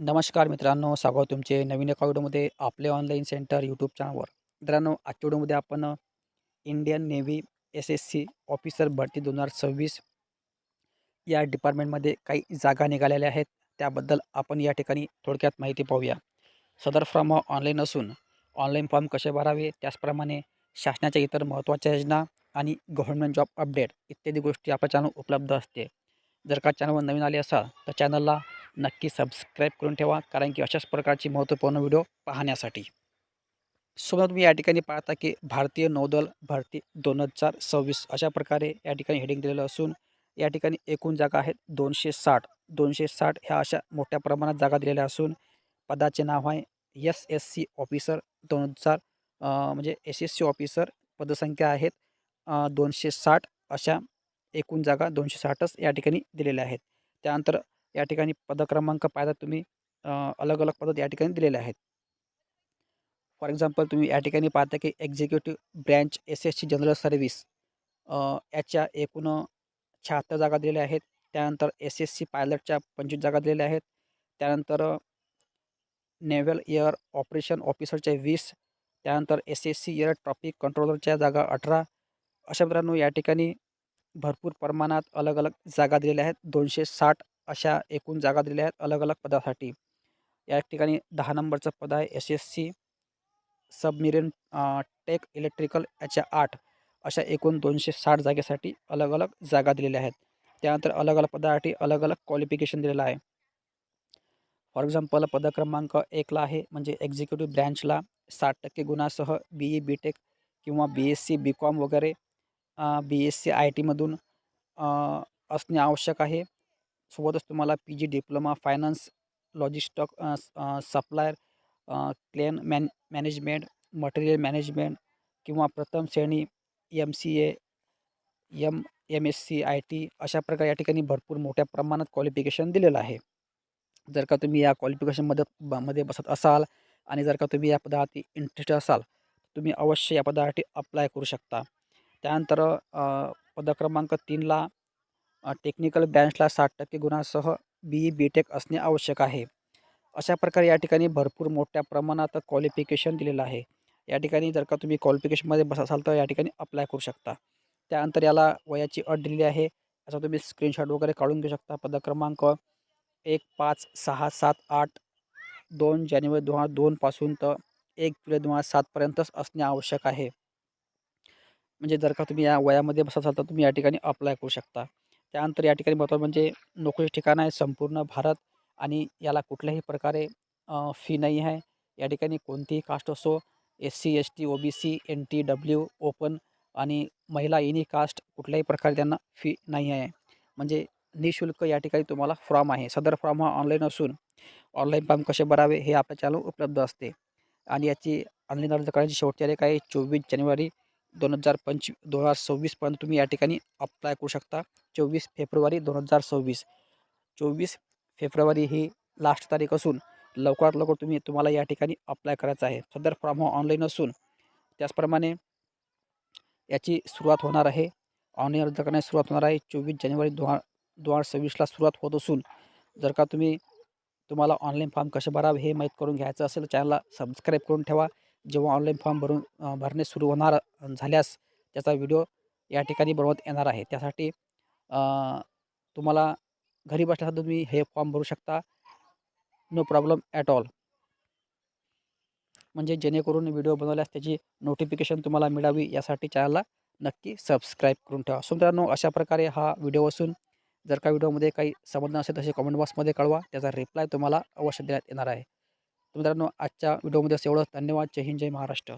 नमस्कार मित्रांनो, स्वागत तुमचे नवीन एका व्हिडिओमध्ये आपले ऑनलाईन सेंटर यूट्यूब चॅनलवर. मित्रांनो, आजच्या व्हिडिओमध्ये आपण इंडियन नेव्ही एस-एस-सी ऑफिसर भरती 2026 या डिपार्टमेंटमध्ये काही जागा निघालेल्या आहेत. त्याबद्दल आपण या ठिकाणी थोडक्यात माहिती पाहूया. सदर फॉर्म हा ऑनलाईन असून ऑनलाईन फॉर्म कसे भरावे, त्याचप्रमाणे शासनाच्या इतर महत्त्वाच्या योजना आणि गव्हर्नमेंट जॉब अपडेट इत्यादी गोष्टी आपल्या चॅनल उपलब्ध असते. जर का चॅनलवर नवीन आले असाल तर चॅनलला नक्की सबस्क्राईब करून ठेवा, कारण की अशाच प्रकारची महत्त्वपूर्ण व्हिडिओ पाहण्यासाठी. सोबत तुम्ही या ठिकाणी पाहता की भारतीय नौदल भरती 2026 अशा प्रकारे या ठिकाणी हेडिंग दिलेलं असून या ठिकाणी एकूण जागा आहेत 260 ह्या अशा मोठ्या प्रमाणात जागा दिलेल्या असून पदाचे नाव आहे एस-एस-सी ऑफिसर 2000 म्हणजे एस-एस-सी ऑफिसर. पदसंख्या आहेत 260 अशा. एकूण जागा 260च या ठिकाणी दिलेल्या आहेत. त्यानंतर या ठिकाणी पदक्रमांक पाहिलात तुम्ही, अलग अलग पद या ठिकाणी दिलेले आहेत. फॉर एक्झाम्पल तुम्ही या ठिकाणी पाहता की executive branch SSC general service, याच्या एकूण 76 जागा दिलेल्या आहेत. त्यानंतर एस-एस-सी पायलटच्या 25 जागा दिलेल्या आहेत. त्यानंतर नेव्हल एअर ऑपरेशन ऑफिसरच्या 20. त्यानंतर एस-एस-सी एअर ट्रॅफिक कंट्रोलरच्या जागा 18. अशा मित्रांनो या ठिकाणी भरपूर प्रमाणात अलग अलग जागा दिलेल्या आहेत. 260 अशा एकूण जागा दिलेल्या आहेत अलग अलग पदासाठी. या ठिकाणी 10 नंबरचं पद आहे एस-एस-सी सबमेरीन टेक इलेक्ट्रिकल, याच्या 8. अशा एकूण 260 जागेसाठी अलग अलग जागा दिलेल्या आहेत. त्यानंतर अलग अलग पदासाठी अलग अलग क्वालिफिकेशन दिलेलं आहे. फॉर एक्झाम्पल पद क्रमांक 1ला आहे म्हणजे एक्झिक्युटिव्ह ब्रँचला 60% गुणासह बी-ई, बी-टेक किंवा बी-एस-सी, बी-कॉम वगैरे, बी-एस-सी आय-टीमधून असणे आवश्यक आहे. सोबतच तुम्हाला P G diploma finance, logistic, supply, क्लेन मॅनेजमेंट, मटेरियल मॅनेजमेंट किंवा प्रथम श्रेणी एम-सी-ए, एम-एस-सी आय-टी अशा प्रकारे या ठिकाणी भरपूर मोठ्या प्रमाणात क्वालिफिकेशन दिलेलं आहे. जर का तुम्ही या क्वालिफिकेशनमध्ये बसत असाल आणि जर का तुम्ही या पदासाठी इंटरेस्टेड असाल, तुम्ही अवश्य या पदासाठी अप्लाय करू शकता. त्यानंतर पद क्रमांक 3ला टेक्निकल ब्रँचला 60% गुणांसह बी-ई, बी-टेक असणे आवश्यक आहे. अशा प्रकारे या ठिकाणी भरपूर मोठ्या प्रमाणात क्वालिफिकेशन दिलेलं आहे. या ठिकाणी जर का तुम्ही क्वालिफिकेशनमध्ये बसत असाल तर या ठिकाणी अप्लाय करू शकता. त्यानंतर याला वयाची अट दिलेली आहे. याचा तुम्ही स्क्रीनशॉट वगैरे काढून घेऊ शकता. पद क्रमांक 1, 5, 6, 7, 8, 2 जानेवारी 2002 पासून तर 1 जुलै 2007 पर्यंतच असणे आवश्यक आहे. म्हणजे जर का तुम्ही या वयामध्ये बसत असाल तर तुम्ही या ठिकाणी अप्लाय करू शकता. त्यानंतर या ठिकाणी महत्त्वाचं म्हणजे नोकरीचे ठिकाण आहे संपूर्ण भारत आणि याला कुठल्याही प्रकारे फी नाही आहे. या ठिकाणी कोणतीही कास्ट असो, S C, S T, O B C, N T, W, open आणि महिला एनी कास्ट कुठल्याही प्रकारे त्यांना फी नाही आहे. म्हणजे निःशुल्क या ठिकाणी तुम्हाला फॉर्म आहे. सदर फॉर्म हा ऑनलाईन असून ऑनलाईन फॉर्म कसे भरावे हे आपल्या चॅनलवर उपलब्ध असते आणि याची ऑनलाईन अर्ज करायची शेवटची तारीख आहे 24 जानेवारी 2026 पर्यंत तुम्ही या ठिकाणी अप्लाय करू शकता. 24 फेब्रुवारी 2026, 24 फेब्रुवारी ही लास्ट तारीख असून लवकरात लवकर तुम्हाला या ठिकाणी अप्लाय करायचं आहे. सदर फॉर्म हा ऑनलाईन असून त्याचप्रमाणे याची सुरुवात होणार आहे. ऑनलाईन अर्ज करण्यास सुरुवात होणार आहे 24 जानेवारी 2026ला सुरुवात होत असून जर का तुम्हाला ऑनलाईन फॉर्म कसे भरावे हे माहीत करून घ्यायचं असेल तर चॅनलला सबस्क्राईब करून ठेवा. जेव्हा ऑनलाईन फॉर्म भरणे सुरू होणार झाल्यास त्याचा व्हिडिओ या ठिकाणी बनवत येणार आहे. त्यासाठी तुम्हाला घरी बसल्या तुम्ही हे फॉर्म भरू शकता. No problem at all. म्हणजे जेणेकरून व्हिडिओ बनवल्यास त्याची नोटिफिकेशन तुम्हाला मिळावी यासाठी चॅनलला नक्की सबस्क्राईब करून ठेवा. सो मित्रांनो, अशा प्रकारे हा व्हिडिओ असून जर का व्हिडिओमध्ये काही समजणं असेल तसे कमेंट बॉक्समध्ये कळवा. त्याचा रिप्लाय तुम्हाला अवश्य देण्यात येणार आहे. तर मित्रांनो, आजच्या व्हिडिओमध्ये असं एवढंच. धन्यवाद. जय हिंद, जय महाराष्ट्र.